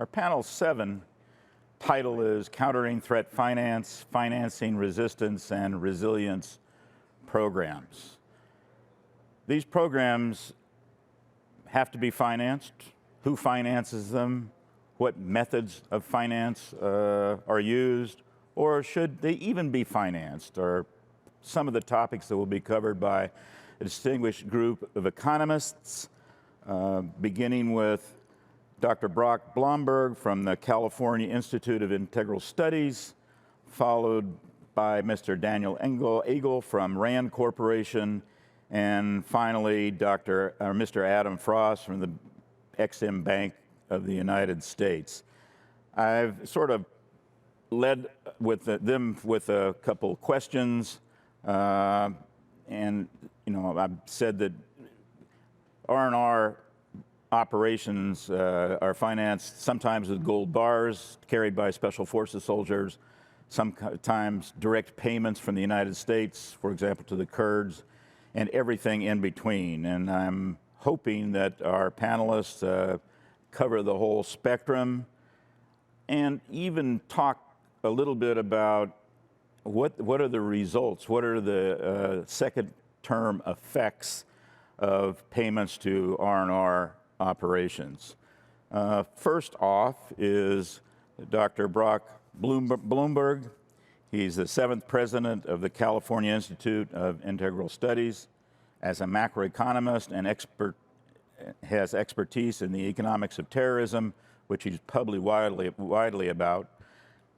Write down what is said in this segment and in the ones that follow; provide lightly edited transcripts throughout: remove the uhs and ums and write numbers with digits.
Our panel 7 title is Countering Threat Finance, Financing Resistance and Resilience Programs. These programs have to be financed. Who finances them? What methods of finance are used? Or should they even be financed? Are some of the topics that will be covered by a distinguished group of economists, beginning with Dr. Blomberg from the California Institute of Integral Studies, followed by Mr. Daniel Egel from RAND Corporation, and finally Mr. Adam Frost from the Ex-Im Bank of the United States. I've sort of led with them with a couple questions, and I've said that R&R operations are financed sometimes with gold bars carried by Special Forces soldiers, sometimes direct payments from the United States, for example, to the Kurds, and everything in between. And I'm hoping that our panelists cover the whole spectrum and even talk a little bit about what are the results, what are the second-term effects of payments to R&R operations. First off is Dr. Brock Blomberg. He's the 7th president of the California Institute of Integral Studies. As a macroeconomist and has expertise in the economics of terrorism, which he's published widely about.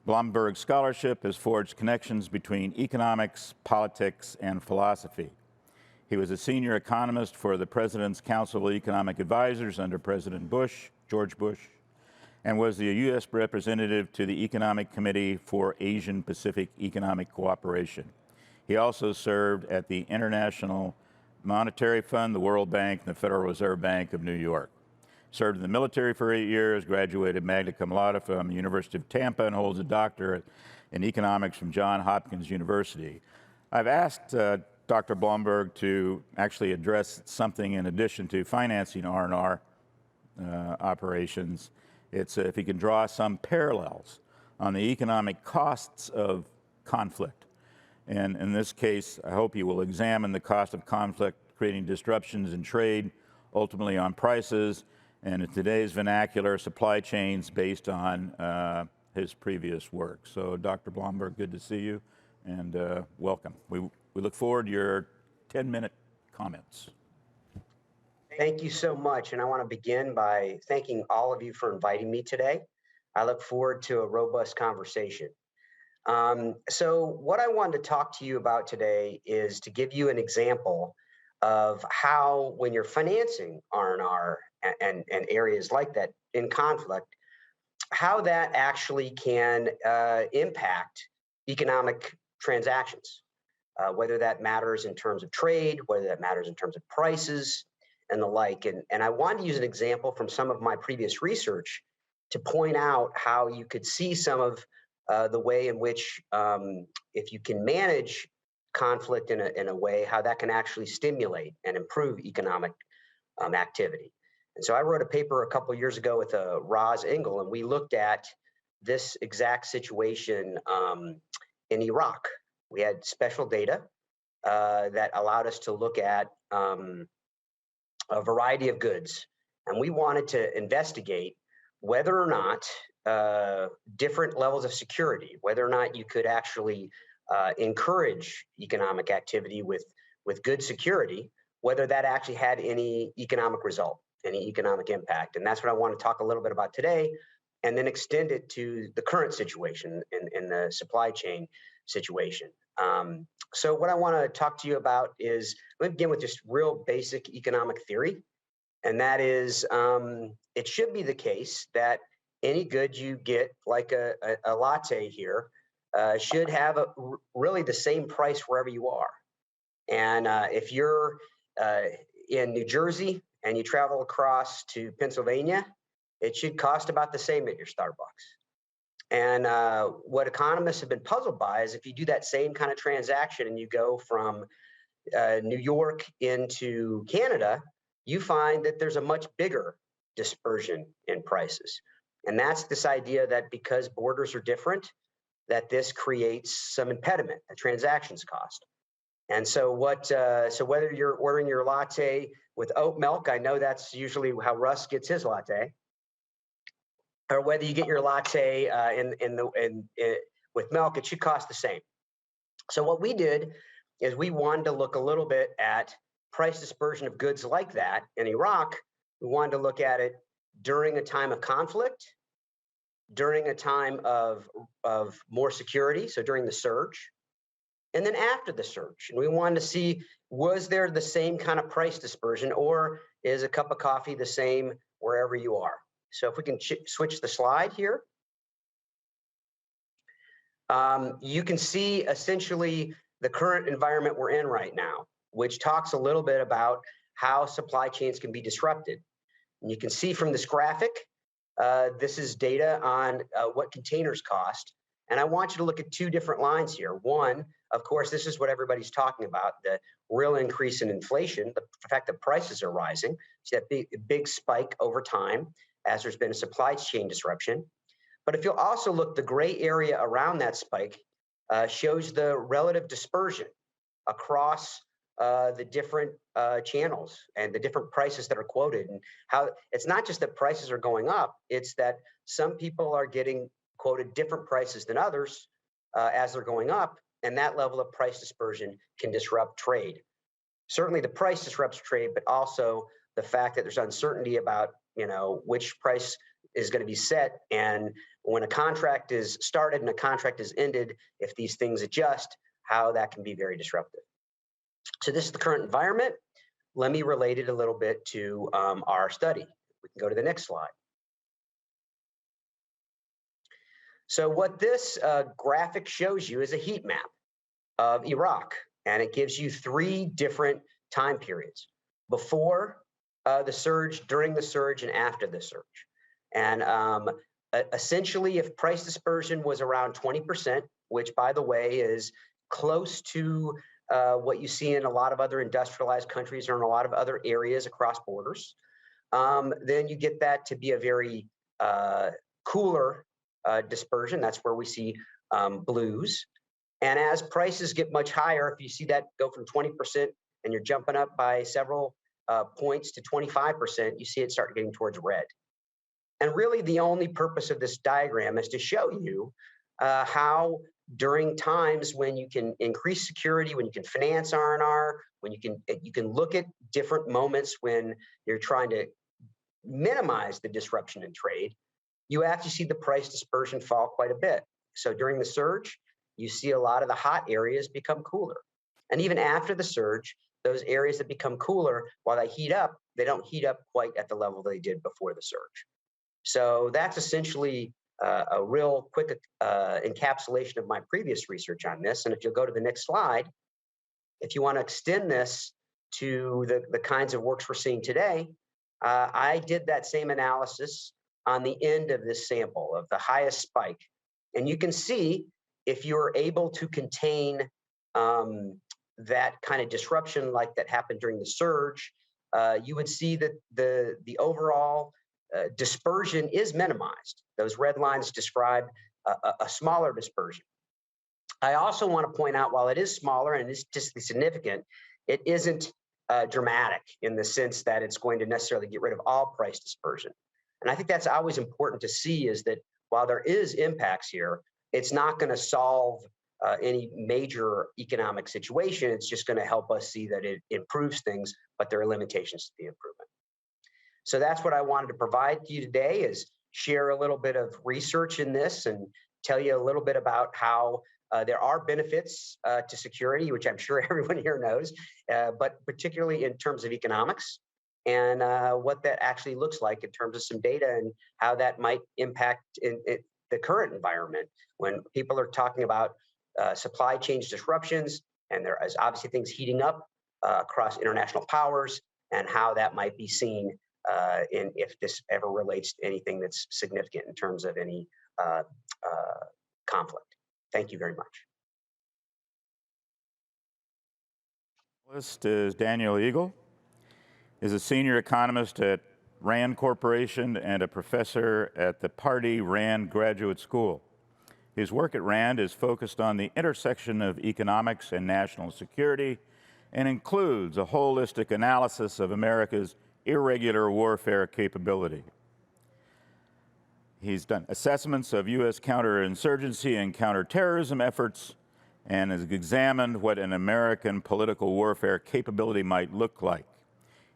Blomberg's scholarship has forged connections between economics, politics, and philosophy. He was a senior economist for the President's Council of Economic Advisors under President George Bush, and was the U.S. representative to the Economic Committee for Asian Pacific Economic Cooperation. He also served at the International Monetary Fund, the World Bank, and the Federal Reserve Bank of New York. Served in the military for 8 years, graduated magna cum laude from the University of Tampa, and holds a doctorate in economics from Johns Hopkins University. I've asked Dr. Blomberg to actually address something in addition to financing R&R operations. It's if he can draw some parallels on the economic costs of conflict. And in this case, I hope you will examine the cost of conflict, creating disruptions in trade, ultimately on prices, and in today's vernacular, supply chains based on his previous work. So Dr. Blomberg, good to see you, and welcome. We look forward to your 10-minute comments. Thank you so much, and I want to begin by thanking all of you for inviting me today. I look forward to a robust conversation. So what I wanted to talk to you about today is to give you an example of how, when you're financing R&R and areas like that in conflict, how that actually can impact economic transactions, whether that matters in terms of trade, whether that matters in terms of prices, and the like. And I wanted to use an example from some of my previous research to point out how you could see some of the way in which, if you can manage conflict in a way, how that can actually stimulate and improve economic activity. And so I wrote a paper a couple of years ago with Russ, Egel, and we looked at this exact situation in Iraq. We had special data that allowed us to look at a variety of goods, and we wanted to investigate whether or not different levels of security, whether or not you could actually encourage economic activity with good security, whether that actually had any economic result, any economic impact. And that's what I want to talk a little bit about today, and then extend it to the current situation in the supply chain situation. So what I want to talk to you about is, let me begin with just real basic economic theory. And that is, it should be the case that any good you get, like a latte here, should have really the same price wherever you are. And if you're in New Jersey and you travel across to Pennsylvania, it should cost about the same at your Starbucks. And what economists have been puzzled by is if you do that same kind of transaction and you go from New York into Canada, you find that there's a much bigger dispersion in prices. And that's this idea that because borders are different, that this creates some impediment, a transactions cost. And so so whether you're ordering your latte with oat milk, I know that's usually how Russ gets his latte, or whether you get your latte with milk, it should cost the same. So what we did is we wanted to look a little bit at price dispersion of goods like that in Iraq. We wanted to look at it during a time of conflict, during a time of more security, so during the surge, and then after the surge. And we wanted to see, was there the same kind of price dispersion, or is a cup of coffee the same wherever you are? So if we can switch the slide here, you can see essentially the current environment we're in right now, which talks a little bit about how supply chains can be disrupted. And you can see from this graphic, this is data on what containers cost. And I want you to look at two different lines here. One, of course, this is what everybody's talking about, the real increase in inflation, the fact that prices are rising. See that big spike over time as there's been a supply chain disruption. But if you'll also look, the gray area around that spike shows the relative dispersion across the different channels and the different prices that are quoted, and how it's not just that prices are going up, it's that some people are getting quoted different prices than others as they're going up, and that level of price dispersion can disrupt trade. Certainly the price disrupts trade, but also the fact that there's uncertainty about, which price is going to be set, and when a contract is started and a contract is ended, if these things adjust, how that can be very disruptive. So this is the current environment. Let me relate it a little bit to our study. We can go to the next slide. So what this graphic shows you is a heat map of Iraq, and it gives you 3 different time periods: before the surge, during the surge, and after the surge. And essentially, if price dispersion was around 20%, which, by the way, is close to what you see in a lot of other industrialized countries or in a lot of other areas across borders, then you get that to be a very cooler dispersion. That's where we see blues. And as prices get much higher, if you see that go from 20% and you're jumping up by several points to 25%, you see it start getting towards red. And really the only purpose of this diagram is to show you how during times when you can increase security, when you can finance R&R, when you can look at different moments when you're trying to minimize the disruption in trade, you actually see the price dispersion fall quite a bit. So during the surge, you see a lot of the hot areas become cooler. And even after the surge, those areas that become cooler, while they heat up, they don't heat up quite at the level they did before the surge. So that's essentially a real quick encapsulation of my previous research on this. And if you'll go to the next slide, if you want to extend this to the kinds of works we're seeing today, I did that same analysis on the end of this sample of the highest spike. And you can see if you're able to contain that kind of disruption like that happened during the surge, you would see that the overall dispersion is minimized. Those red lines describe a smaller dispersion. I also want to point out, while it is smaller and it's statistically significant, it isn't dramatic in the sense that it's going to necessarily get rid of all price dispersion. And I think that's always important to see, is that while there is impacts here, it's not going to solve any major economic situation. It's just going to help us see that it improves things, but there are limitations to the improvement. So that's what I wanted to provide to you today, is share a little bit of research in this and tell you a little bit about how there are benefits to security, which I'm sure everyone here knows, but particularly in terms of economics, and what that actually looks like in terms of some data and how that might impact in the current environment when people are talking about supply chain disruptions, and there is obviously things heating up across international powers, and how that might be seen if this ever relates to anything that's significant in terms of any conflict. Thank you very much. Panelist is Daniel Egel, is a senior economist at Rand Corporation, and a professor at the Pardee Rand Graduate School. His work at Rand is focused on the intersection of economics and national security and includes a holistic analysis of America's irregular warfare capability. He's done assessments of U.S. counterinsurgency and counterterrorism efforts and has examined what an American political warfare capability might look like.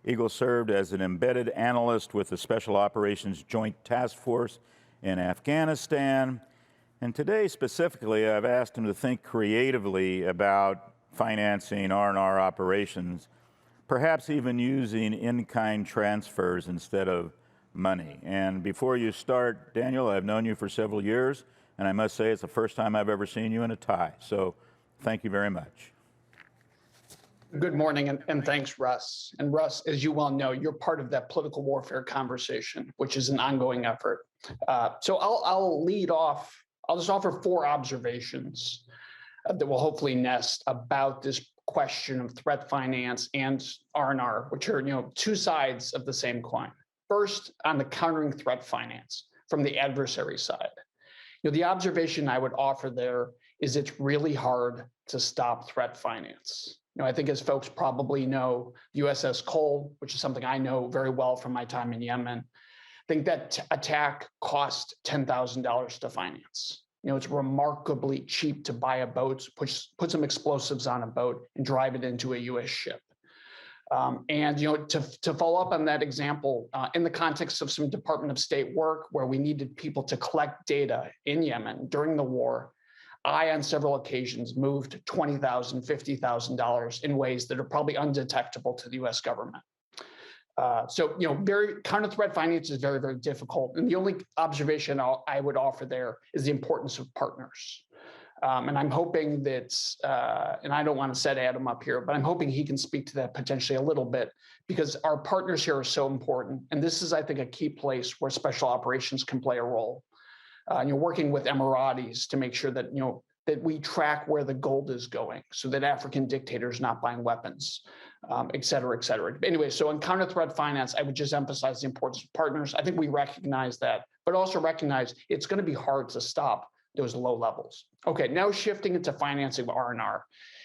Egel served as an embedded analyst with the Special Operations Joint Task Force in Afghanistan. And today, specifically, I've asked him to think creatively about financing R&R operations, perhaps even using in-kind transfers instead of money. And before you start, Daniel, I've known you for several years, and I must say it's the first time I've ever seen you in a tie. So thank you very much. Good morning, and thanks, Russ. And Russ, as you well know, you're part of that political warfare conversation, which is an ongoing effort. So I'll lead off. I'll just offer 4 observations that will hopefully nest about this question of threat finance and R&R, which are 2 sides of the same coin. First, on the countering threat finance from the adversary side. The observation I would offer there is it's really hard to stop threat finance. I think as folks probably know, USS Cole, which is something I know very well from my time in Yemen, I think that attack cost $10,000 to finance. It's remarkably cheap to buy a boat, put some explosives on a boat and drive it into a US ship. And to follow up on that example, in the context of some Department of State work where we needed people to collect data in Yemen during the war, I, on several occasions, moved $20,000, $50,000 in ways that are probably undetectable to the US government. So, very counter threat finance is very, very difficult. And the only observation I would offer there is the importance of partners. And I'm hoping that, and I don't want to set Adam up here, but I'm hoping he can speak to that potentially a little bit, because our partners here are so important. And this is, I think, a key place where special operations can play a role. Working with Emiratis to make sure that, that we track where the gold is going so that African dictators not buying weapons, et cetera, et cetera. Anyway, so in counter threat finance, I would just emphasize the importance of partners. I think we recognize that, but also recognize it's going to be hard to stop those low levels. Okay, now shifting into financing of R&R,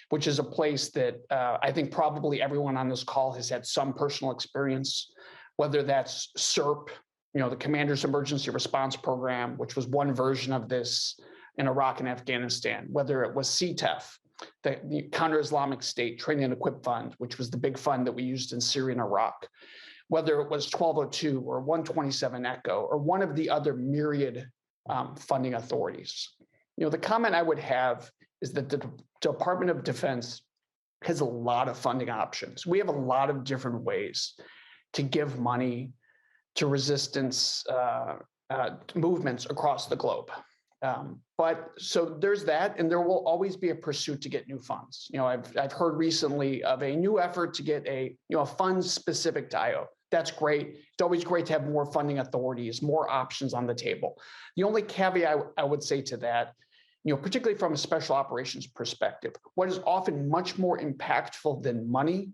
which is a place that I think probably everyone on this call has had some personal experience, whether that's SERP, the Commander's Emergency Response Program, which was one version of this in Iraq and Afghanistan, whether it was CTEF, the Counter-Islamic State Training and Equip Fund, which was the big fund that we used in Syria and Iraq, whether it was 1202 or 127 ECHO or one of the other myriad funding authorities. The comment I would have is that the Department of Defense has a lot of funding options. We have a lot of different ways to give money to resistance movements across the globe. But so there's that, and there will always be a pursuit to get new funds. I've heard recently of a new effort to get a fund specific to IO. That's great. It's always great to have more funding authorities, more options on the table. The only caveat I would say to that, particularly from a special operations perspective, what is often much more impactful than money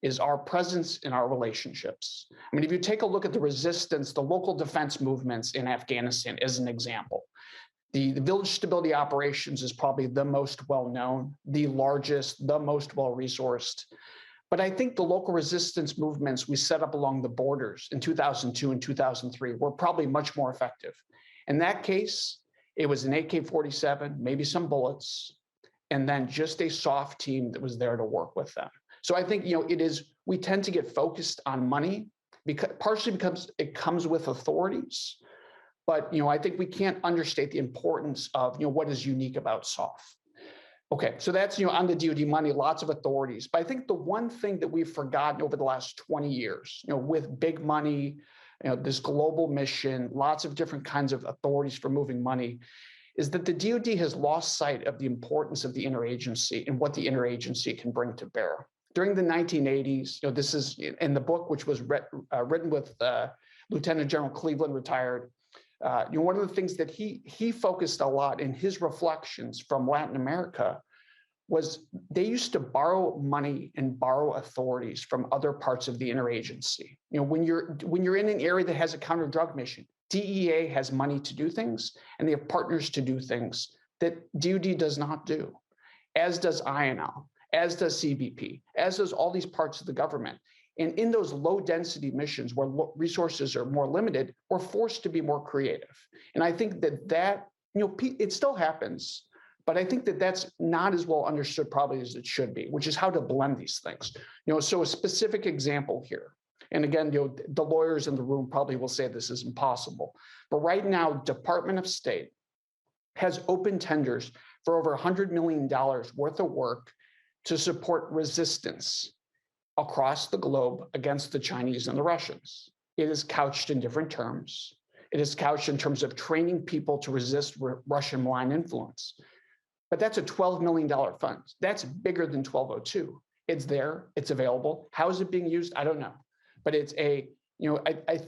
is our presence in our relationships. I mean, if you take a look at the resistance, the local defense movements in Afghanistan as an example, the village stability operations is probably the most well-known, the largest, the most well-resourced. But I think the local resistance movements we set up along the borders in 2002 and 2003 were probably much more effective. In that case, it was an AK-47, maybe some bullets, and then just a soft team that was there to work with them. So I think, we tend to get focused on money, partially because it comes with authorities. But, I think we can't understate the importance of, what is unique about SOF. Okay, so that's, on the DoD money, lots of authorities. But I think the one thing that we've forgotten over the last 20 years, with big money, this global mission, lots of different kinds of authorities for moving money, is that the DoD has lost sight of the importance of the interagency and what the interagency can bring to bear. During the 1980s, this is in the book, which was written with Lieutenant General Cleveland, retired. One of the things that he focused a lot in his reflections from Latin America was they used to borrow money and borrow authorities from other parts of the interagency. You know, when you're in an area that has a counter-drug mission, DEA has money to do things, and they have partners to do things that DoD does not do, as does INL, as does CBP, as does all these parts of the government. And in those low-density missions where resources are more limited, we're forced to be more creative. And I think that it still happens, but I think that that's not as well understood probably as it should be, which is how to blend these things. So a specific example here. And again, the lawyers in the room probably will say this is impossible. But right now, Department of State has open tenders for over $100 million worth of work to support resistance across the globe against the Chinese and the Russians. It is couched in different terms. It is couched in terms of training people to resist Russian malign influence. But that's a $12 million fund. That's bigger than 1202. It's there, it's available. How is it being used? I don't know. But it's I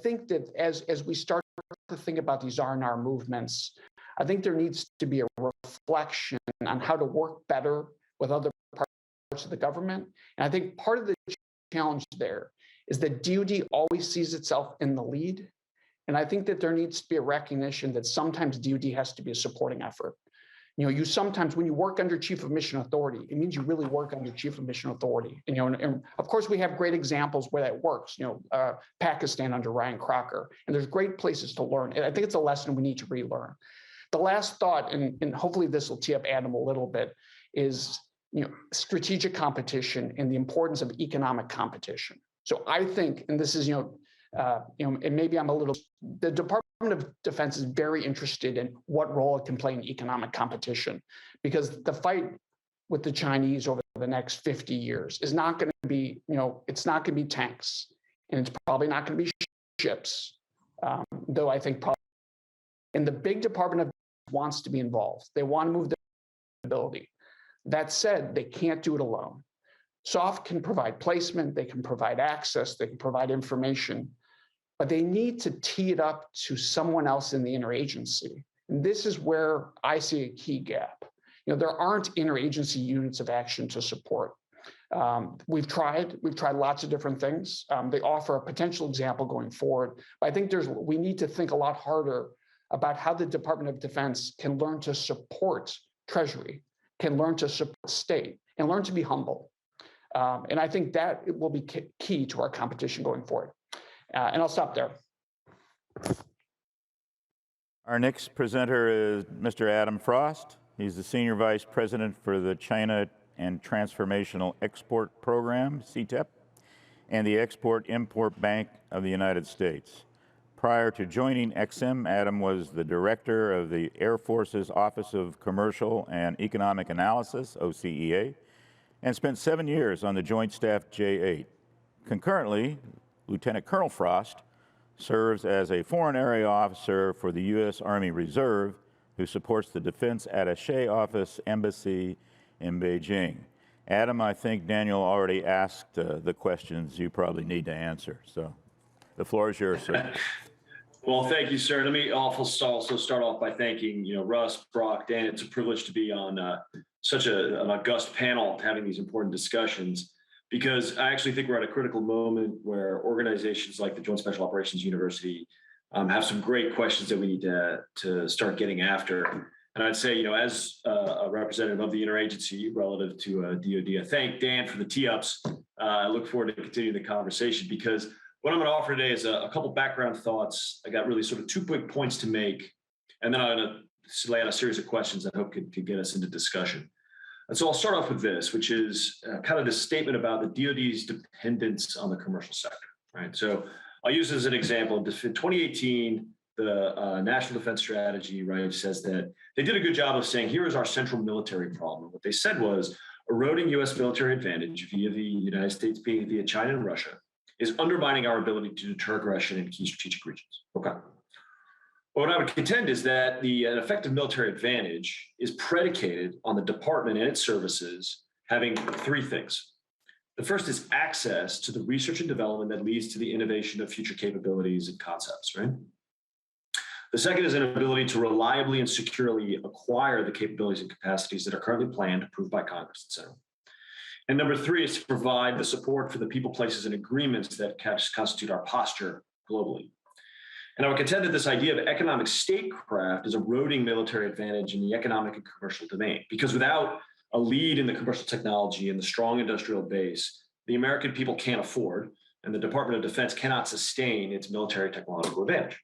think that as we start to think about these R&R movements, I think there needs to be a reflection on how to work better with other parts of the government. And I think part of the challenge there is that DoD always sees itself in the lead. And I think that there needs to be a recognition that sometimes DoD has to be a supporting effort. You sometimes, when you work under Chief of Mission Authority, it means you really work under Chief of Mission Authority. And of course, we have great examples where that works. Pakistan under Ryan Crocker, and there's great places to learn. And I think it's a lesson we need to relearn. The last thought, and hopefully this will tee up Adam a little bit, is strategic competition and the importance of economic competition. So I think, and this is and maybe I'm a little. The Department of Defense is very interested in what role it can play in economic competition, because the fight with the Chinese over the next 50 years is not going to be, it's not going to be tanks, and it's probably not going to be ships, though I think probably. And the big Department of Defense wants to be involved. They want to move their ability. That said, they can't do it alone. SOF can provide placement, they can provide access, they can provide information, but they need to tee it up to someone else in the interagency. And this is where I see a key gap. There aren't interagency units of action to support. We've tried lots of different things. They offer a potential example going forward, but I think we need to think a lot harder about how the Department of Defense can learn to support Treasury, can learn to support state, and learn to be humble. And I think that it will be key to our competition going forward. And I'll stop there. Our next presenter is Mr. Adam Frost. He's the Senior Vice President for the China and Transformational Export Program, CTEP, and the Export-Import Bank of the United States. Prior to joining XM, Adam was the Director of the Air Force's Office of Commercial and Economic Analysis, OCEA, and spent 7 years on the Joint Staff J8. Concurrently, Lieutenant Colonel Frost serves as a Foreign Area Officer for the U.S. Army Reserve, who supports the Defense Attaché Office Embassy in Beijing. Adam, I think Daniel already asked the questions you probably need to answer, so the floor is yours, sir. Well, thank you, sir. Let me also start off by thanking, Russ, Brock, Dan. It's a privilege to be on such an august panel having these important discussions, because I actually think we're at a critical moment where organizations like the Joint Special Operations University have some great questions that we need to start getting after. And I'd say, as a representative of the interagency relative to DoD, I thank Dan for the tee-ups. I look forward to continuing the conversation, because what I'm going to offer today is a couple background thoughts. I got really sort of 2 quick points to make, and then I'm going to lay out a series of questions that I hope could get us into discussion. And so I'll start off with this, which is kind of this statement about the DoD's dependence on the commercial sector, right? So I'll use this as an example. In 2018, the National Defense Strategy, right, says that they did a good job of saying, here is our central military problem. What they said was eroding U.S. military advantage via the United States being via China and Russia is undermining our ability to deter aggression in key strategic regions. Okay. What I would contend is that an effective military advantage is predicated on the department and its services having 3 things. The first is access to the research and development that leads to the innovation of future capabilities and concepts, right? The second is an ability to reliably and securely acquire the capabilities and capacities that are currently planned, approved by Congress, et cetera. And number three is to provide the support for the people, places, and agreements that constitute our posture globally. And I would contend that this idea of economic statecraft is eroding military advantage in the economic and commercial domain, because without a lead in the commercial technology and the strong industrial base, the American people can't afford, and the Department of Defense cannot sustain its military technological advantage.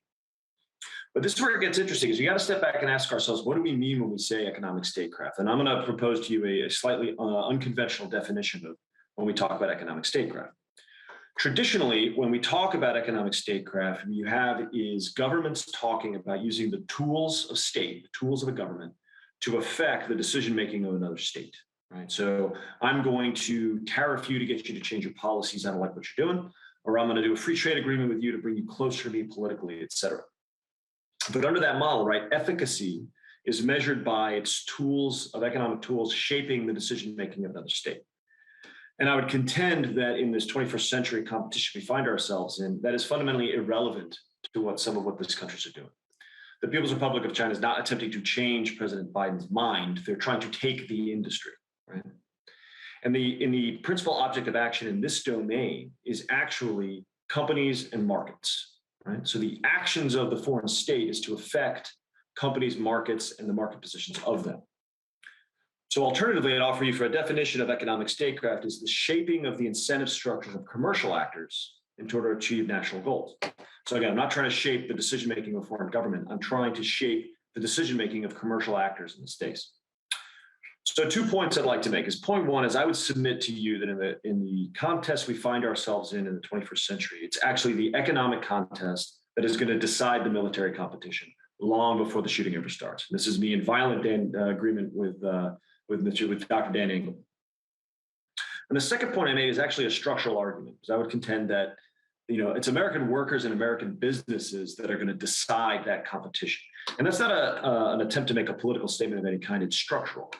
But this is where it gets interesting, is you got to step back and ask ourselves, what do we mean when we say economic statecraft? And I'm going to propose to you a slightly unconventional definition of when we talk about economic statecraft. Traditionally, when we talk about economic statecraft, what you have is governments talking about using the tools of state, the tools of a government, to affect the decision-making of another state, right? So I'm going to tariff you to get you to change your policies. I don't like what you're doing, or I'm going to do a free trade agreement with you to bring you closer to me politically, et cetera. But under that model, right, efficacy is measured by its tools of economic tools shaping the decision-making of another state. And I would contend that in this 21st century competition we find ourselves in, that is fundamentally irrelevant to some of what these countries are doing. The People's Republic of China is not attempting to change President Biden's mind. They're trying to take the industry, right? And the principal object of action in this domain is actually companies and markets. Right? So the actions of the foreign state is to affect companies, markets, and the market positions of them. So alternatively, I'd offer you for a definition of economic statecraft is the shaping of the incentive structures of commercial actors in order to achieve national goals. So again, I'm not trying to shape the decision-making of a foreign government. I'm trying to shape the decision-making of commercial actors in the states. So 2 points I'd like to make is point one is I would submit to you that in the contest we find ourselves in the 21st century, it's actually the economic contest that is going to decide the military competition long before the shooting ever starts. This is me in violent agreement with Dr. Dan Egel. And the second point I made is actually a structural argument, because I would contend that it's American workers and American businesses that are going to decide that competition. And that's not an attempt to make a political statement of any kind. It's structural.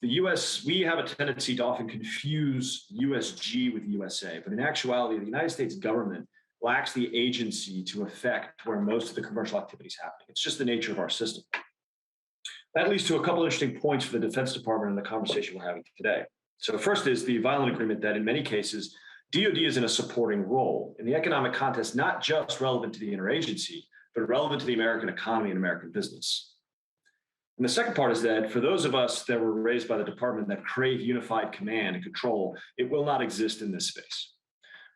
The US, we have a tendency to often confuse USG with USA, but in actuality, the United States government lacks the agency to affect where most of the commercial activity is happening. It's just the nature of our system. That leads to a couple of interesting points for the Defense Department in the conversation we're having today. So first is the violent agreement that in many cases, DoD is in a supporting role in the economic contest, not just relevant to the interagency, but relevant to the American economy and American business. And the second part is that for those of us that were raised by the department that crave unified command and control, it will not exist in this space.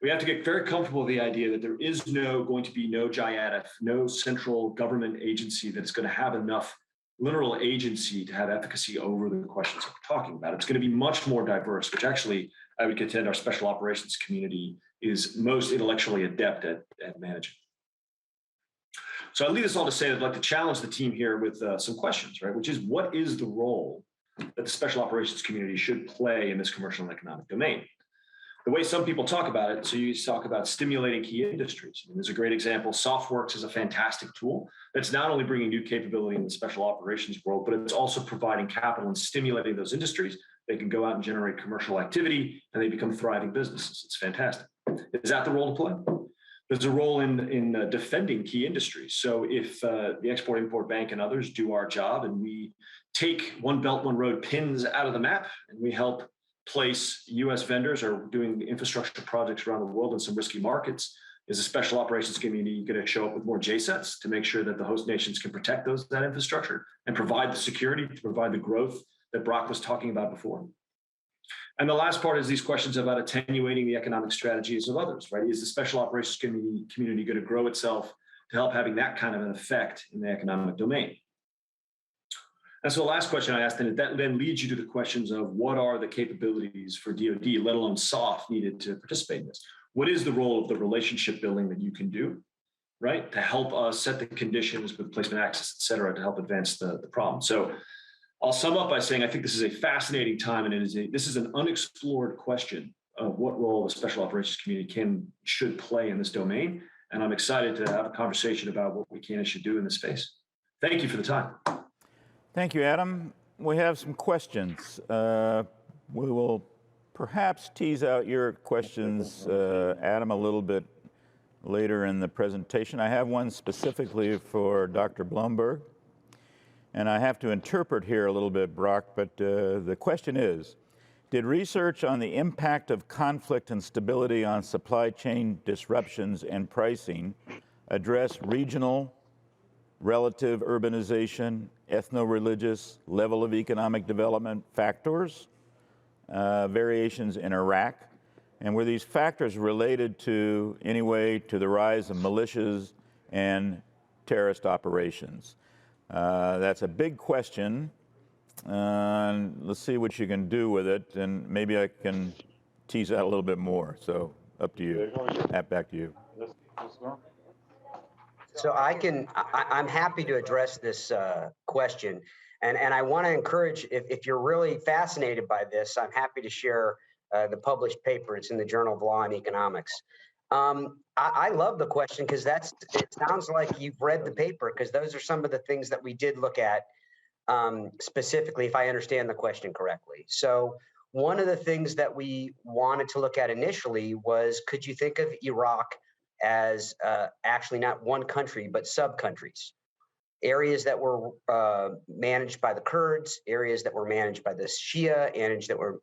We have to get very comfortable with the idea that there is going to be no JIADF, no central government agency that's going to have enough literal agency to have efficacy over the questions that we're talking about. It's going to be much more diverse, which actually I would contend our special operations community is most intellectually adept at managing. So I leave this all to say that I'd like to challenge the team here with some questions, right? Which is, what is the role that the special operations community should play in this commercial and economic domain? The way some people talk about it, so you talk about stimulating key industries. I mean, there's a great example. SoftWorks is a fantastic tool that's not only bringing new capability in the special operations world, but it's also providing capital and stimulating those industries. They can go out and generate commercial activity, and they become thriving businesses. It's fantastic. Is that the role to play? There's a role in defending key industries. So if the Export-Import Bank and others do our job and we take One Belt, One Road pins out of the map and we help place US vendors or doing infrastructure projects around the world in some risky markets, is the special operations community going to show up with more JSETs to make sure that the host nations can protect that infrastructure and provide the security, to provide the growth that Brock was talking about before? And the last part is these questions about attenuating the economic strategies of others, right? Is the special operations community going to grow itself to help having that kind of an effect in the economic domain? And so the last question I asked, and that then leads you to the questions of what are the capabilities for DoD, let alone SOF, needed to participate in this? What is the role of the relationship building that you can do, right? To help us set the conditions with placement access, et cetera, to help advance the problem. So I'll sum up by saying I think this is a fascinating time, and this is an unexplored question of what role the special operations community should play in this domain. And I'm excited to have a conversation about what we can and should do in this space. Thank you for the time. Thank you, Adam. We have some questions. We will perhaps tease out your questions, Adam, a little bit later in the presentation. I have one specifically for Dr. Blomberg. And I have to interpret here a little bit, Brock, but the question is, did research on the impact of conflict and stability on supply chain disruptions and pricing address regional, relative urbanization, ethno-religious, level of economic development factors, variations in Iraq? And were these factors related to, anyway, to the rise of militias and terrorist operations? That's a big question. Let's see what you can do with it, and maybe I can tease out a little bit more. So up to you. Back to you. So I'm happy to address this question. And I want to encourage, if you're really fascinated by this, I'm happy to share the published paper. It's in the Journal of Law and Economics. I love the question because it sounds like you've read the paper, because those are some of the things that we did look at specifically, if I understand the question correctly. So one of the things that we wanted to look at initially was, could you think of Iraq as actually not one country, but sub-countries? Areas that were managed by the Kurds, areas that were managed by the Shia, areas that were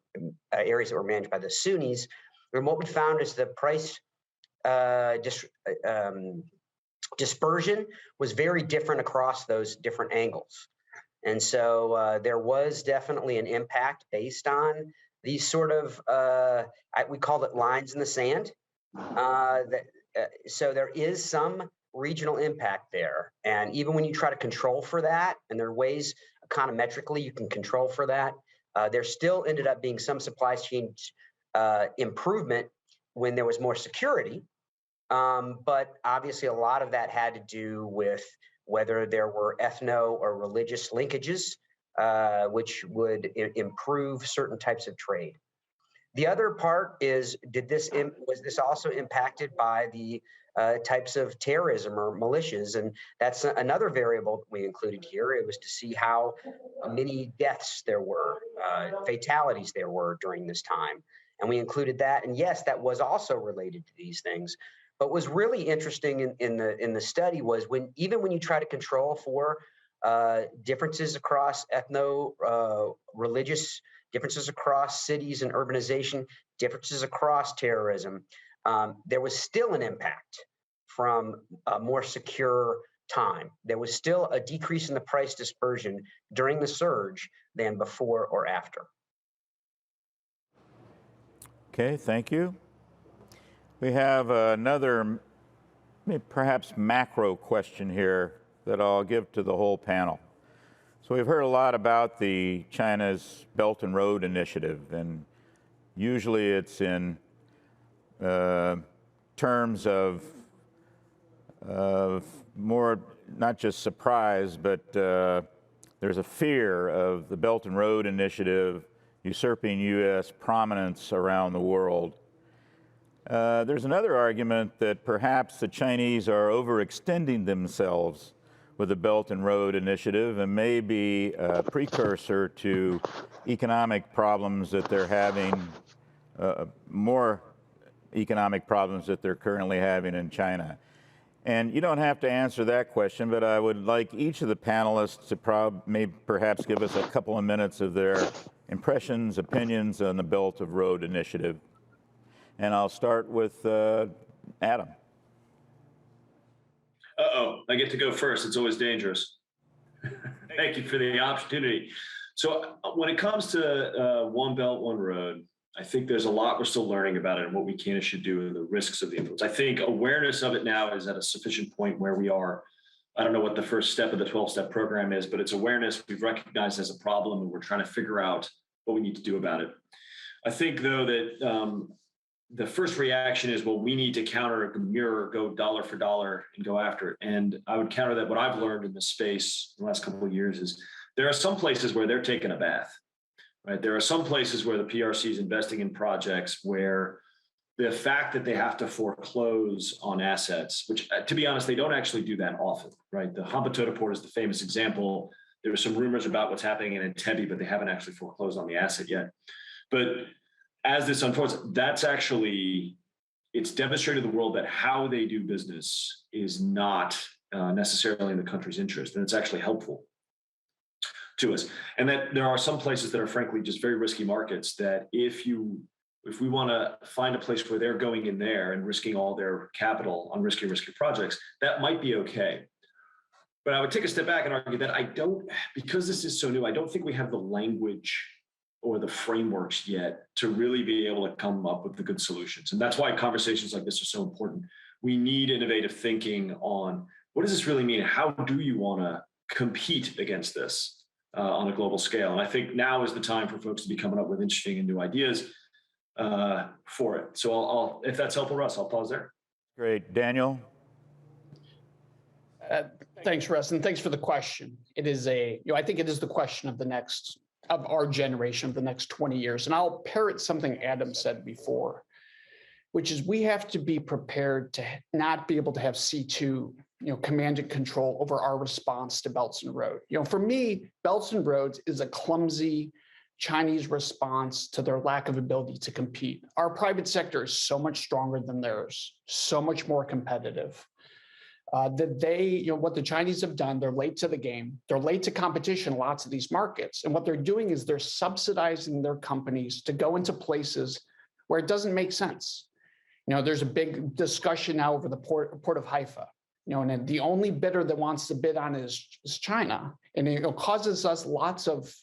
managed by the Sunnis. And what we found is the price dispersion was very different across those different angles. And so there was definitely an impact based on these sort of, we call it lines in the sand. So there is some regional impact there. And even when you try to control for that, and there are ways econometrically you can control for that, there still ended up being some supply chain improvement when there was more security. But obviously a lot of that had to do with whether there were ethno or religious linkages, which would improve certain types of trade. The other part is, was this also impacted by the types of terrorism or militias? And that's another variable we included here. It was to see how many deaths there were, fatalities there were during this time. And we included that. And yes, that was also related to these things. But what was really interesting in the study was even when you try to control for differences across religious, differences across cities and urbanization, differences across terrorism, there was still an impact from a more secure time. There was still a decrease in the price dispersion during the surge than before or after. Okay, thank you. We have another, perhaps macro question here that I'll give to the whole panel. So we've heard a lot about the China's Belt and Road Initiative, and usually it's in terms of more, not just surprise, but there's a fear of the Belt and Road Initiative usurping U.S. prominence around the world. There's another argument that perhaps the Chinese are overextending themselves with the Belt and Road Initiative and may be a precursor to economic problems that they're having, more economic problems that they're currently having in China. And you don't have to answer that question, but I would like each of the panelists to perhaps give us a couple of minutes of their impressions, opinions on the Belt and Road Initiative. And I'll start with Adam. Uh-oh, I get to go first. It's always dangerous. Thank you for the opportunity. So when it comes to One Belt, One Road, I think there's a lot we're still learning about it and what we can and should do and the risks of the influence. I think awareness of it now is at a sufficient point where we are. I don't know what the first step of the 12-step program is, but it's awareness we've recognized as a problem and we're trying to figure out what we need to do about it. I think, though, that the first reaction is, well, we need to mirror, go dollar for dollar and go after it. And I would counter that. What I've learned in this space in the last couple of years is there are some places where they're taking a bath, right? There are some places where the PRC is investing in projects where the fact that they have to foreclose on assets, which to be honest, they don't actually do that often, right? The Hambantota port is the famous example. There were some rumors about what's happening in Entebbe, but they haven't actually foreclosed on the asset yet. But as this unfolds, that's actually it's demonstrated to the world that how they do business is not necessarily in the country's interest, and it's actually helpful to us. And that there are some places that are frankly just very risky markets that if we want to find a place where they're going in there and risking all their capital on risky projects, that might be okay. But I would take a step back and argue that because this is so new, I don't think we have the language or the frameworks yet to really be able to come up with the good solutions. And that's why conversations like this are so important. We need innovative thinking on what does this really mean? How do you want to compete against this on a global scale? And I think now is the time for folks to be coming up with interesting and new ideas for it. So if that's helpful, Russ, I'll pause there. Great. Daniel? Thanks, Russ, and thanks for the question. It is I think it is the question of our generation of the next 20 years. And I'll parrot something Adam said before, which is we have to be prepared to not be able to have C2, command and control over our response to Belts and Road. For me, Belts and Roads is a clumsy Chinese response to their lack of ability to compete. Our private sector is so much stronger than theirs, so much more competitive. What the Chinese have done, they're late to the game. They're late to competition in lots of these markets. And what they're doing is they're subsidizing their companies to go into places where it doesn't make sense. There's a big discussion now over the port of Haifa. And the only bidder that wants to bid on it is China. And it causes us lots of,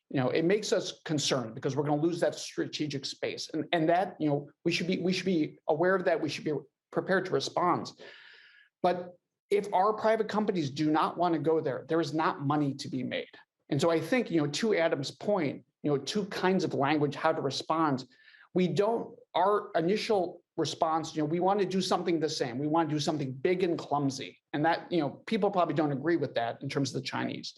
it makes us concerned because we're going to lose that strategic space. And that, we should be aware of that. We should be prepared to respond. But if our private companies do not want to go there, there is not money to be made. And so I think, to Adam's point, two kinds of language, how to respond. Our initial response, we want to do something the same. We want to do something big and clumsy. And that, people probably don't agree with that in terms of the Chinese.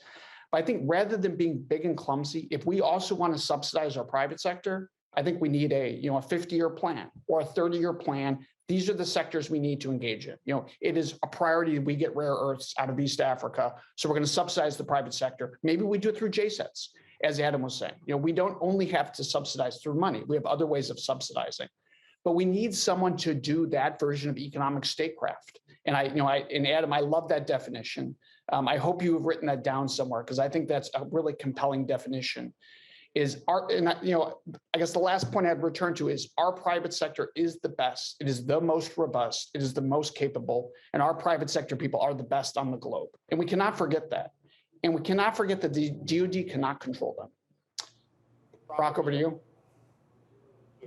But I think rather than being big and clumsy, if we also want to subsidize our private sector, I think we need a 50-year plan or a 30-year plan. These are the sectors we need to engage in. It is a priority that we get rare earths out of East Africa. So we're going to subsidize the private sector. Maybe we do it through JSOUs, as Adam was saying. We don't only have to subsidize through money. We have other ways of subsidizing. But we need someone to do that version of economic statecraft. And and Adam, I love that definition. I hope you have written that down somewhere because I think that's a really compelling definition. I guess the last point I'd return to is our private sector is the best. It is the most robust. It is the most capable. And our private sector people are the best on the globe. And we cannot forget that. And we cannot forget that the DoD cannot control them. Brock, over to you.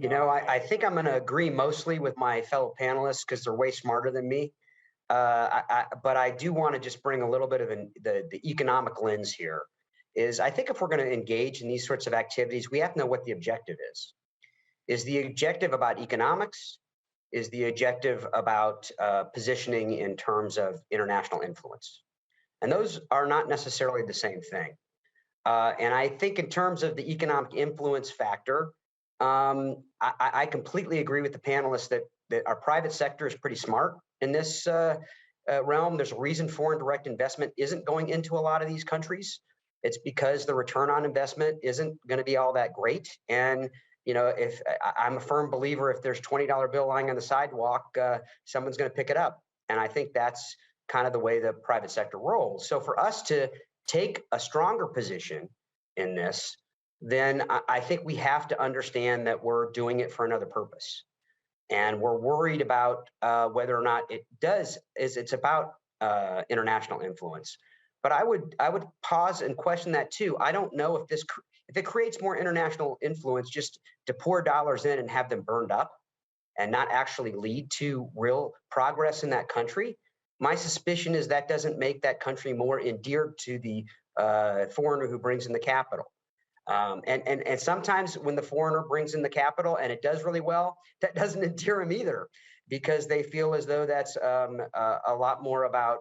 I think I'm going to agree mostly with my fellow panelists because they're way smarter than me. But I do want to just bring a little bit of the economic lens here. I think if we're going to engage in these sorts of activities, we have to know what the objective is. Is the objective about economics? Is the objective about positioning in terms of international influence? And those are not necessarily the same thing. And I think in terms of the economic influence factor, I completely agree with the panelists that our private sector is pretty smart in this realm. There's a reason foreign direct investment isn't going into a lot of these countries. It's because the return on investment isn't going to be all that great. And, if I'm a firm believer, if there's $20 bill lying on the sidewalk, someone's going to pick it up. And I think that's kind of the way the private sector rolls. So for us to take a stronger position in this, then I think we have to understand that we're doing it for another purpose. And we're worried about whether or not it's about international influence. But I would pause and question that too. I don't know if it creates more international influence just to pour dollars in and have them burned up and not actually lead to real progress in that country. My suspicion is that doesn't make that country more endeared to the foreigner who brings in the capital. And sometimes when the foreigner brings in the capital and it does really well, that doesn't endear them either because they feel as though that's a lot more about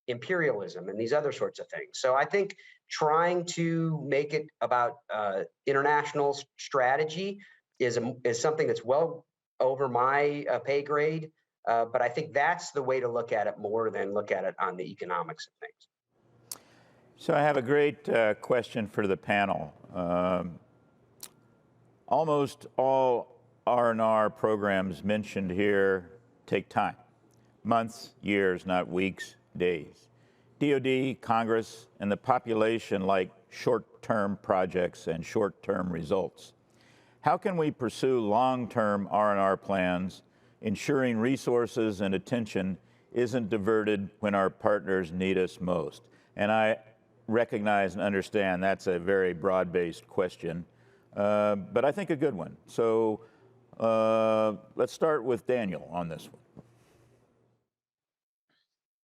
imperialism and these other sorts of things. So I think trying to make it about international strategy is something that's well over my pay grade. But I think that's the way to look at it more than look at it on the economics of things. So I have a great question for the panel. Almost all R&R programs mentioned here take time, months, years, not weeks, days. DoD, Congress, and the population like short-term projects and short-term results. How can we pursue long-term R&R plans, ensuring resources and attention isn't diverted when our partners need us most? And I recognize and understand that's a very broad-based question, but I think a good one. So let's start with Daniel on this one.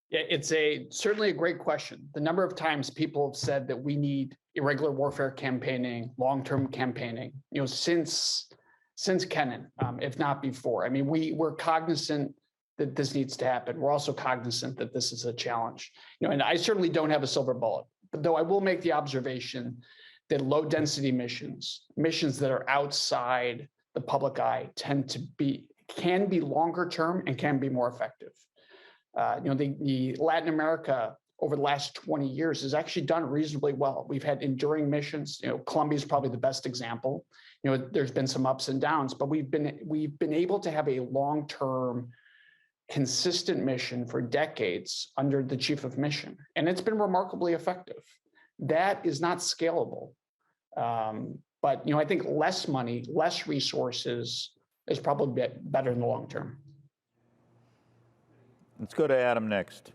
Yeah, it's certainly a great question. The number of times people have said that we need irregular warfare campaigning, long-term campaigning, since Kennan, if not before. I mean, we're cognizant that this needs to happen. We're also cognizant that this is a challenge. And I certainly don't have a silver bullet, but though I will make the observation that low-density missions that are outside the public eye, can be longer term and can be more effective. The Latin America over the last 20 years has actually done reasonably well. We've had enduring missions. Colombia is probably the best example. There's been some ups and downs, but we've been able to have a long-term, consistent mission for decades under the chief of mission, and it's been remarkably effective. That is not scalable, but I think less money, less resources is probably better in the long term. Let's go to Adam next.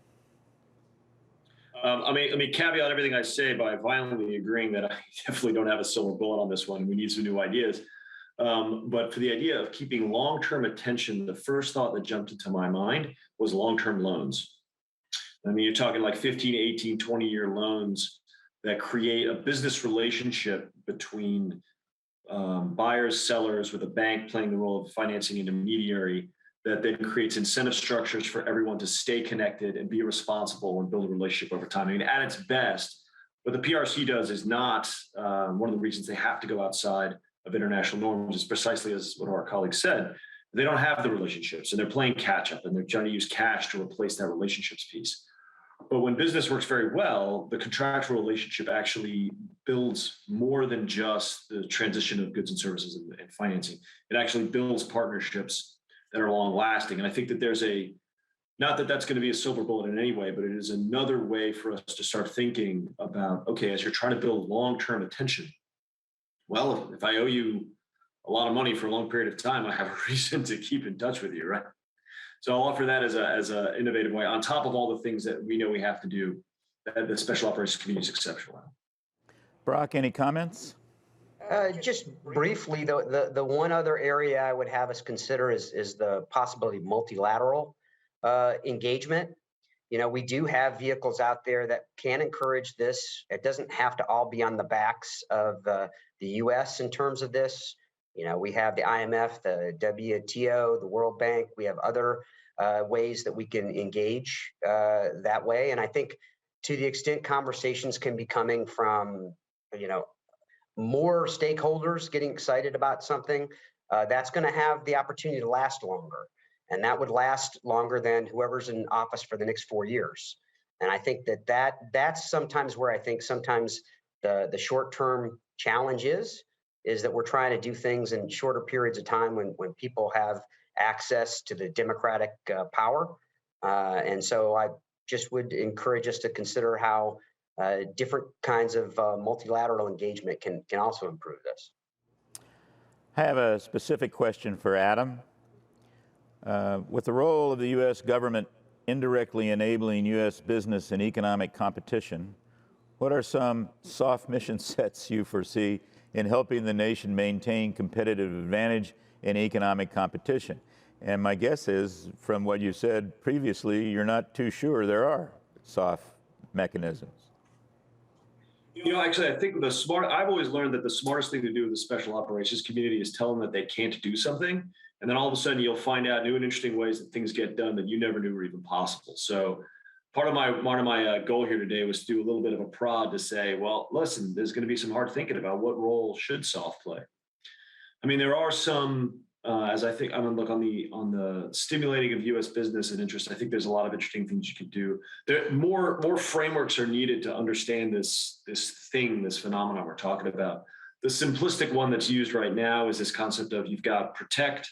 Let me caveat everything I say by violently agreeing that I definitely don't have a silver bullet on this one. We need some new ideas. But for the idea of keeping long-term attention, the first thought that jumped into my mind was long-term loans. I mean, you're talking like 15, 18, 20-year loans that create a business relationship between buyers, sellers, with a bank playing the role of financing intermediary, that then creates incentive structures for everyone to stay connected and be responsible and build a relationship over time. I mean, at its best, what the PRC does is not one of the reasons they have to go outside of international norms is precisely as what our colleagues said. They don't have the relationships and they're playing catch up and they're trying to use cash to replace that relationships piece. But when business works very well, the contractual relationship actually builds more than just the transition of goods and services and financing. It actually builds partnerships that are long lasting. And I think that there's not that that's going to be a silver bullet in any way, but it is another way for us to start thinking about, okay, as you're trying to build long-term attention, well, if I owe you a lot of money for a long period of time, I have a reason to keep in touch with you, right? So I'll offer that as a innovative way on top of all the things that we know we have to do that the special operations community is exceptional at. Brock, any comments? Just briefly, the one other area I would have us consider is the possibility of multilateral engagement. We do have vehicles out there that can encourage this. It doesn't have to all be on the backs of the U.S. in terms of this. We have the IMF, the WTO, the World Bank. We have other ways that we can engage that way. And I think to the extent conversations can be coming from, more stakeholders getting excited about something, that's going to have the opportunity to last longer. And that would last longer than whoever's in office for the next 4 years. And I think that's sometimes where I think sometimes the short-term challenge is that we're trying to do things in shorter periods of time when people have access to the democratic power. And so I just would encourage us to consider how different kinds of multilateral engagement can also improve this. I have a specific question for Adam. With the role of the U.S. government indirectly enabling U.S. business and economic competition, what are some soft mission sets you foresee in helping the nation maintain competitive advantage in economic competition? And my guess is, from what you said previously, you're not too sure there are soft mechanisms. Actually, I think I've always learned that the smartest thing to do with the special operations community is tell them that they can't do something. And then all of a sudden you'll find out new and interesting ways that things get done that you never knew were even possible. So part of my goal here today was to do a little bit of a prod to say, well, listen, there's going to be some hard thinking about what role should SOF play. I mean, there are some, as I think, I'm going to look on the stimulating of U.S. business and interest. I think there's a lot of interesting things you could do. More frameworks are needed to understand this phenomenon we're talking about. The simplistic one that's used right now is this concept of you've got protect.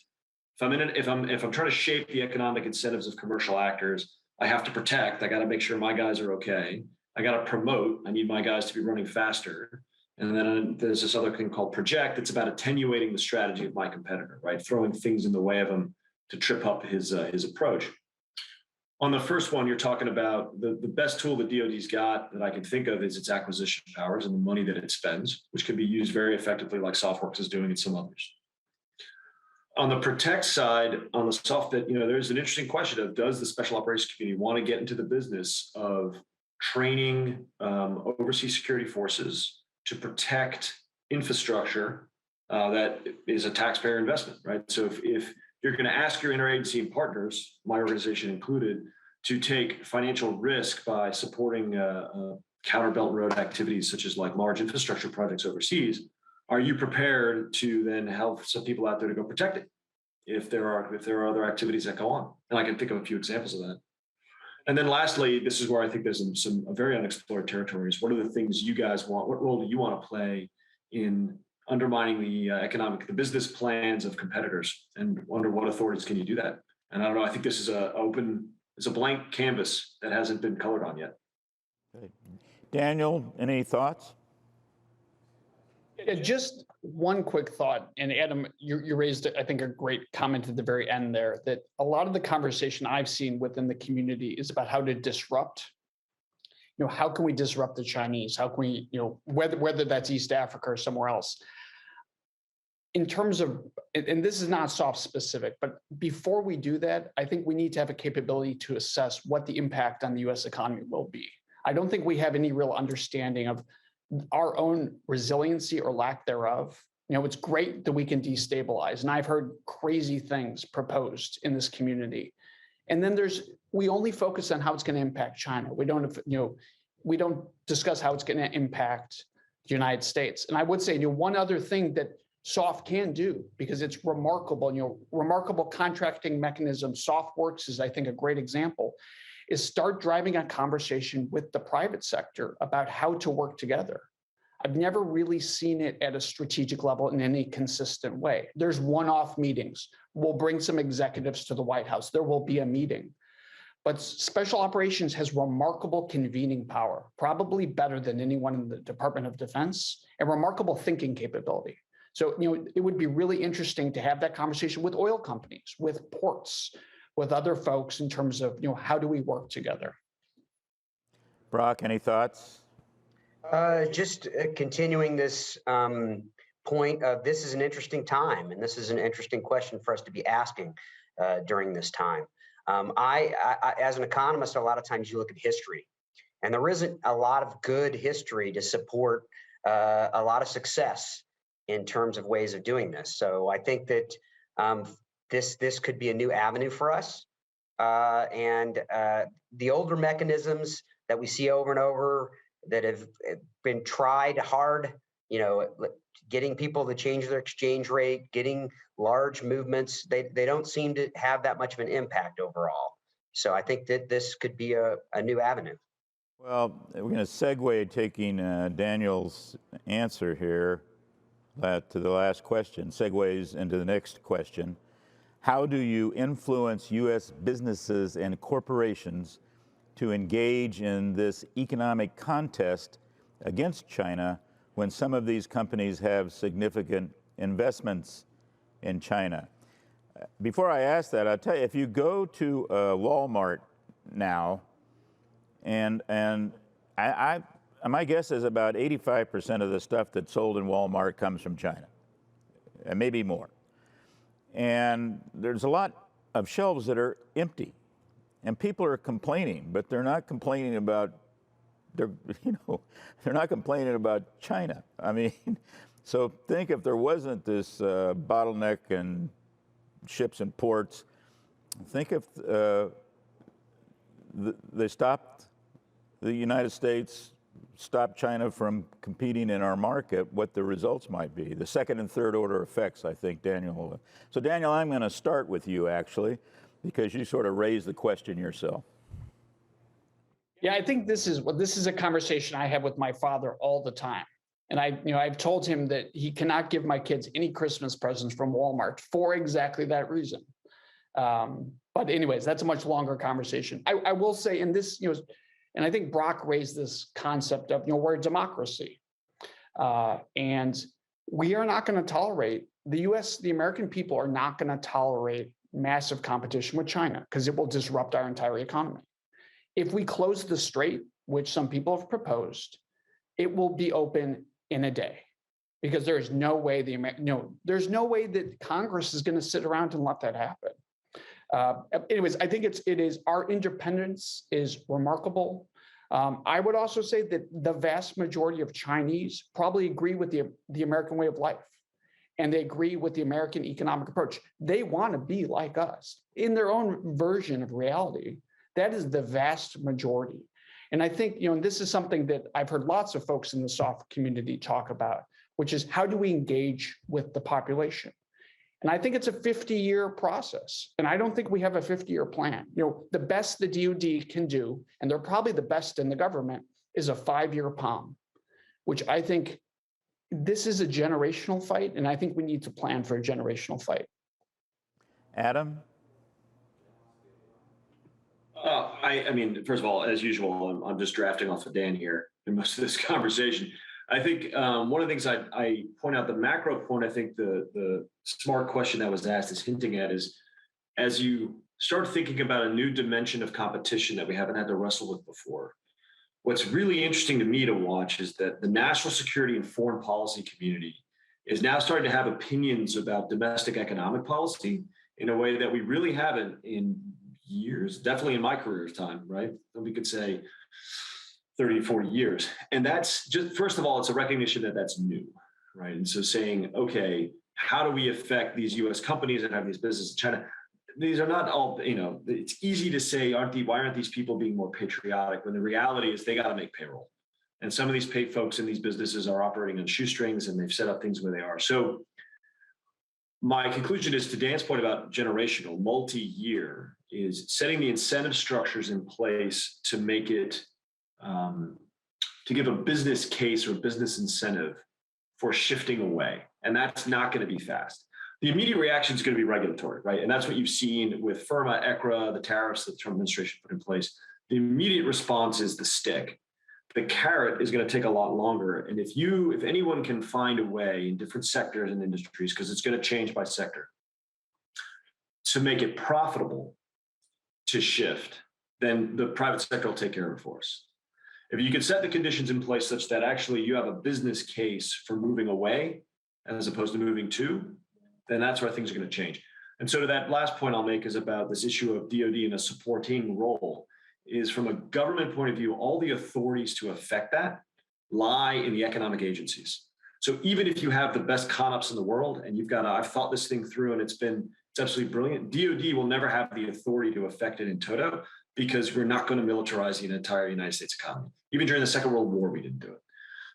If I'm trying to shape the economic incentives of commercial actors, I have to protect. I got to make sure my guys are okay. I got to promote. I need my guys to be running faster. And then there's this other thing called project. It's about attenuating the strategy of my competitor, right? Throwing things in the way of him to trip up his approach. On the first one, you're talking about the best tool that DoD's got that I can think of is its acquisition powers and the money that it spends, which can be used very effectively like SOFWorks is doing and some others. On the protect side, on the soft bit, there's an interesting question of does the special operations community want to get into the business of training overseas security forces to protect infrastructure that is a taxpayer investment, right? So if you're going to ask your interagency partners, my organization included, to take financial risk by supporting counter Belt and Road activities such as like large infrastructure projects overseas, are you prepared to then help some people out there to go protect it if there are other activities that go on? And I can think of a few examples of that. And then lastly, this is where I think there's some very unexplored territories. What are the things you guys want? What role do you want to play in undermining the business plans of competitors, and under what authorities can you do that? And I don't know, I think this is it's a blank canvas that hasn't been colored on yet. Okay. Daniel, any thoughts? Yeah, just one quick thought, and Adam, you raised, I think, a great comment at the very end there, that a lot of the conversation I've seen within the community is about how to disrupt. How can we disrupt the Chinese? How can we, whether that's East Africa or somewhere else? In terms of, and this is not SOF specific, but before we do that, I think we need to have a capability to assess what the impact on the US economy will be. I don't think we have any real understanding of our own resiliency or lack thereof. It's great that we can destabilize, and I've heard crazy things proposed in this community. And then we only focus on how it's going to impact China. We don't discuss how it's going to impact the United States. And I would say, one other thing that SOF can do, because it's remarkable, remarkable contracting mechanism. SOFWorks is, I think, a great example, is start driving a conversation with the private sector about how to work together. I've never really seen it at a strategic level in any consistent way. There's one-off meetings. We'll bring some executives to the White House. There will be a meeting. But special operations has remarkable convening power, probably better than anyone in the Department of Defense, and remarkable thinking capability. So, it would be really interesting to have that conversation with oil companies, with ports, with other folks in terms of, how do we work together? Brock, any thoughts? Just continuing this point of this is an interesting time, and this is an interesting question for us to be asking during this time. I, as an economist, a lot of times you look at history, and there isn't a lot of good history to support a lot of success in terms of ways of doing this. So I think that this could be a new avenue for us. And the older mechanisms that we see over and over that have been tried hard, getting people to change their exchange rate, getting large movements, they don't seem to have that much of an impact overall. So I think that this could be a new avenue. Well, we're going to segue taking Daniel's answer here to the last question, segues into the next question. How do you influence U.S. businesses and corporations to engage in this economic contest against China when some of these companies have significant investments in China? Before I ask that, I'll tell you, if you go to Walmart now, and my guess is about 85% of the stuff that's sold in Walmart comes from China, and maybe more. And there's a lot of shelves that are empty, and people are complaining, but they're not complaining about they're not complaining about China. I mean, so think if there wasn't this bottleneck in ships and ports, think if they stopped, the United States stopped China from competing in our market, what the results might be. The second and third order effects, I think, Daniel. So Daniel, I'm going to start with you, actually, because you sort of raised the question yourself. Yeah, I think this is a conversation I have with my father all the time. And I've told him that he cannot give my kids any Christmas presents from Walmart for exactly that reason. But anyways, that's a much longer conversation. I will say, in this, and I think Brock raised this concept of, we're a democracy. And we are not going to tolerate, the American people are not going to tolerate massive competition with China because it will disrupt our entire economy. If we close the strait, which some people have proposed, it will be open in a day, because there is no way there's no way that Congress is going to sit around and let that happen. Anyways, I think it is our independence is remarkable. I would also say that the vast majority of Chinese probably agree with the American way of life, and they agree with the American economic approach. They want to be like us in their own version of reality. That is the vast majority. And I think, and this is something that I've heard lots of folks in the SOF community talk about, which is how do we engage with the population? And I think it's a 50-year process. And I don't think we have a 50-year plan. The best the DoD can do, and they're probably the best in the government, is a 5-year POM, which I think this is a generational fight. And I think we need to plan for a generational fight. Adam? I mean, first of all, as usual, I'm just drafting off of Dan here in most of this conversation. I think one of the things I point out, the macro point, I think the smart question that was asked is hinting at is, as you start thinking about a new dimension of competition that we haven't had to wrestle with before, what's really interesting to me to watch is that the national security and foreign policy community is now starting to have opinions about domestic economic policy in a way that we really haven't in years, definitely in my career's time, right? We could say 30, 40 years. And that's just, first of all, it's a recognition that that's new, right? And so saying, okay, how do we affect these US companies that have these businesses in China? These are not all, it's easy to say, why aren't these people being more patriotic? When the reality is they got to make payroll. And some of these paid folks in these businesses are operating on shoestrings, and they've set up things where they are. So my conclusion is, to Dan's point about generational, multi-year, is setting the incentive structures in place to make it, to give a business case or business incentive for shifting away. And that's not going to be fast. The immediate reaction is going to be regulatory, right? And that's what you've seen with FIRMA, ECRA, the tariffs that the Trump administration put in place. The immediate response is the stick. The carrot is going to take a lot longer. And if anyone can find a way in different sectors and industries, because it's going to change by sector, to make it profitable to shift, then the private sector will take care of it for us. If you can set the conditions in place such that actually you have a business case for moving away as opposed to moving to, then that's where things are going to change. And so to that last point I'll make is about this issue of DoD in a supporting role, is from a government point of view, all the authorities to affect that lie in the economic agencies. So even if you have the best ConOps in the world and I've thought this thing through and it's absolutely brilliant, DoD will never have the authority to affect it in toto, because we're not going to militarize the entire United States economy. Even during the Second World War, we didn't do it.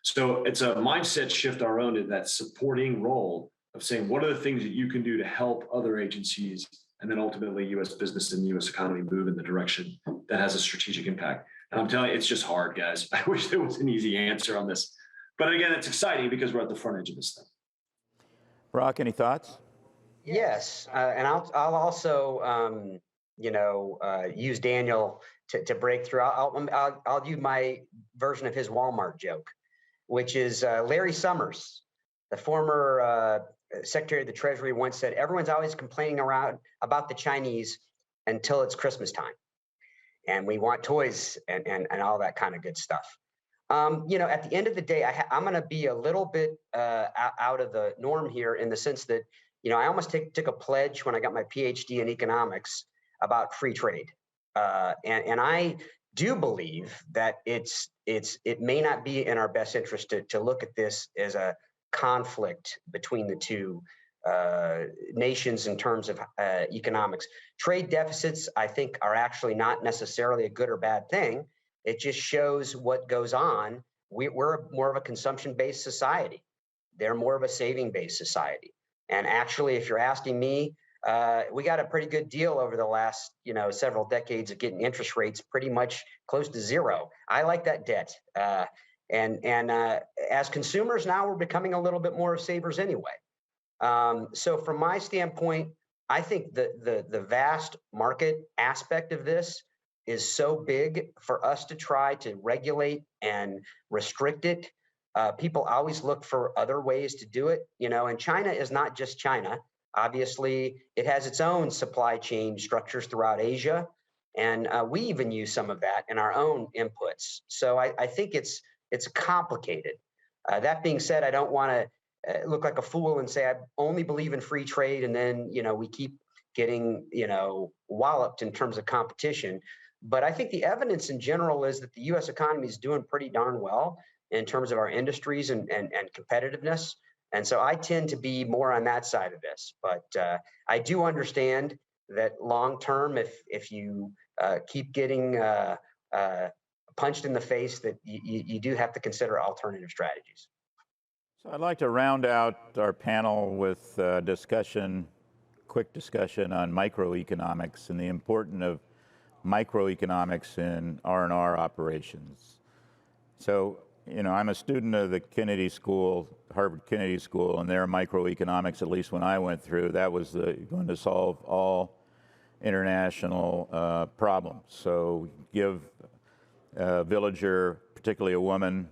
So it's a mindset shift our own in that supporting role of saying, what are the things that you can do to help other agencies, and then ultimately U.S. business and U.S. economy move in the direction that has a strategic impact. And I'm telling you, it's just hard, guys. I wish there was an easy answer on this. But again, it's exciting because we're at the front edge of this thing. Brock, any thoughts? Yes, and I'll also use Daniel to break through. I'll use my version of his Walmart joke, which is Larry Summers, the former Secretary of the Treasury, once said, everyone's always complaining around about the Chinese until it's Christmas time. And we want toys and all that kind of good stuff. At the end of the day, I'm going to be a little bit out of the norm here, in the sense that, I almost took a pledge when I got my PhD in economics about free trade. And I do believe that it may not be in our best interest to look at this as a conflict between the two nations in terms of economics. Trade deficits, I think, are actually not necessarily a good or bad thing. It just shows what goes on. We're more of a consumption-based society. They're more of a saving-based society. And actually, if you're asking me, we got a pretty good deal over the last, several decades of getting interest rates pretty much close to zero. I like that debt. And as consumers now, we're becoming a little bit more of savers anyway. So from my standpoint, I think the vast market aspect of this is so big for us to try to regulate and restrict it. People always look for other ways to do it, and China is not just China. Obviously, it has its own supply chain structures throughout Asia, and we even use some of that in our own inputs. So I think it's complicated. That being said, I don't want to look like a fool and say I only believe in free trade, and then we keep getting walloped in terms of competition. But I think the evidence in general is that the U.S. economy is doing pretty darn well in terms of our industries and competitiveness. And so I tend to be more on that side of this. But I do understand that long term, if you keep getting punched in the face, that you do have to consider alternative strategies. So I'd like to round out our panel with quick discussion on microeconomics and the importance of microeconomics in R&R operations. So, I'm a student of the Kennedy School, Harvard Kennedy School, and their microeconomics, at least when I went through, that was going to solve all international problems. So give a villager, particularly a woman,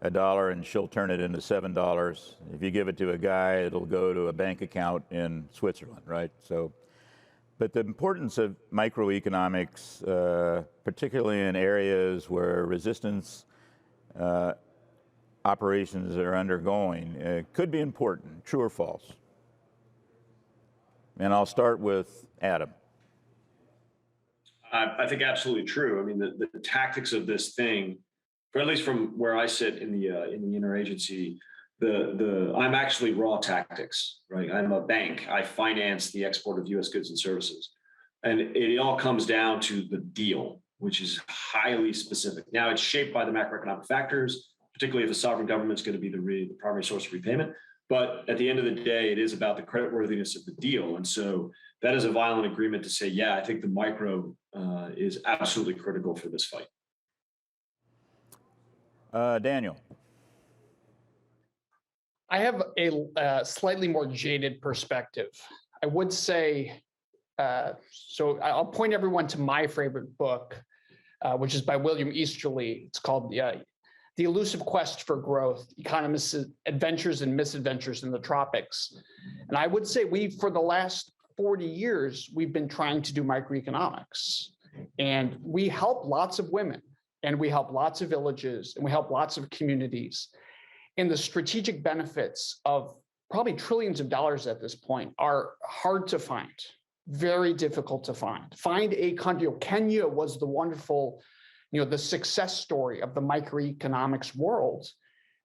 $1 and she'll turn it into $7. If you give it to a guy, it'll go to a bank account in Switzerland, right? So, but the importance of microeconomics, particularly in areas where resistance operations are undergoing, could be important. True or false? And I'll start with Adam. I think absolutely true. I mean, the tactics of this thing, or at least from where I sit in the interagency, I'm actually raw tactics, right? I'm a bank. I finance the export of U.S. goods and services, and it all comes down to the deal, which is highly specific. Now, it's shaped by the macroeconomic factors, particularly if a sovereign government is going to be the primary source of repayment. But at the end of the day, it is about the creditworthiness of the deal. And so that is a violent agreement to say, yeah, I think the micro is absolutely critical for this fight. Daniel. I have a slightly more jaded perspective. I would say, so I'll point everyone to my favorite book, which is by William Easterly. It's called The Elusive Quest for Growth, Economists' Adventures and Misadventures in the Tropics. And I would say for the last 40 years, we've been trying to do microeconomics. And we help lots of women, and we help lots of villages, and we help lots of communities. And the strategic benefits of probably trillions of dollars at this point are hard to find, very difficult to find. Find a country, Kenya was the wonderful, the success story of the microeconomics world.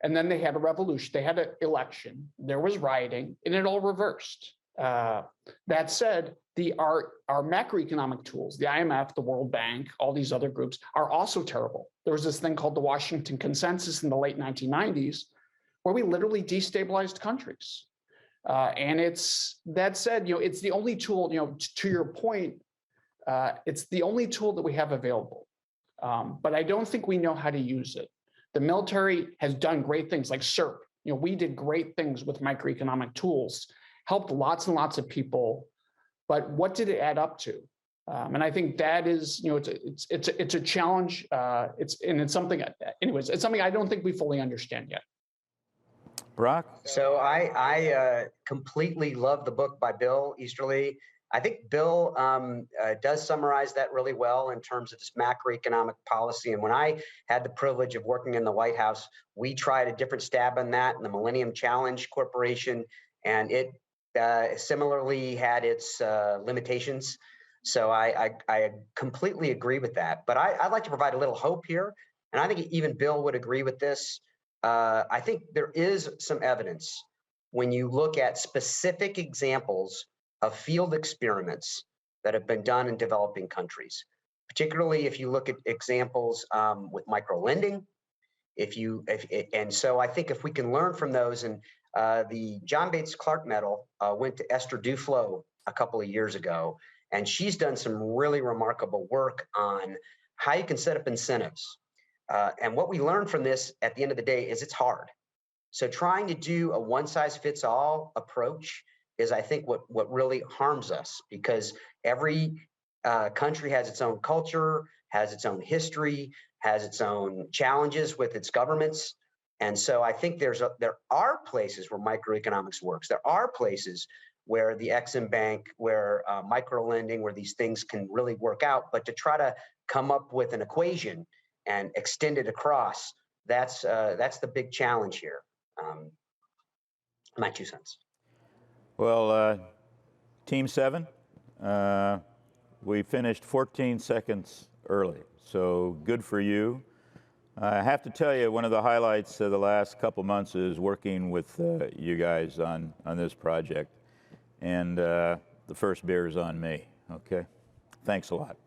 And then they had a revolution, they had an election, there was rioting, and it all reversed. That said, our macroeconomic tools, the IMF, the World Bank, all these other groups are also terrible. There was this thing called the Washington Consensus in the late 1990s, where we literally destabilized countries. And that said, it's the only tool, to your point, it's the only tool that we have available. But I don't think we know how to use it. The military has done great things like SERP. We did great things with microeconomic tools, helped lots and lots of people, but what did it add up to? And I think that is, it's a challenge. It's something, anyways, it's something I don't think we fully understand yet. Brock? So I completely love the book by Bill Easterly. I think Bill does summarize that really well in terms of this macroeconomic policy. And when I had the privilege of working in the White House, we tried a different stab on that in the Millennium Challenge Corporation, and it similarly had its limitations. So I completely agree with that. But I'd like to provide a little hope here, and I think even Bill would agree with this. I think there is some evidence when you look at specific examples of field experiments that have been done in developing countries, particularly if you look at examples with micro lending. And so I think if we can learn from those, and the John Bates Clark Medal went to Esther Duflo a couple of years ago, and she's done some really remarkable work on how you can set up incentives. And what we learned from this at the end of the day is it's hard. So trying to do a one-size-fits-all approach is, I think, what really harms us, because every country has its own culture, has its own history, has its own challenges with its governments. And so I think there are places where microeconomics works. There are places where the Exim Bank, where microlending, where these things can really work out. But to try to come up with an equation and extend it across, that's the big challenge here. My 2 cents. Well, Team 7, we finished 14 seconds early, so good for you. I have to tell you, one of the highlights of the last couple months is working with you guys on this project. And the first beer is on me, okay? Thanks a lot.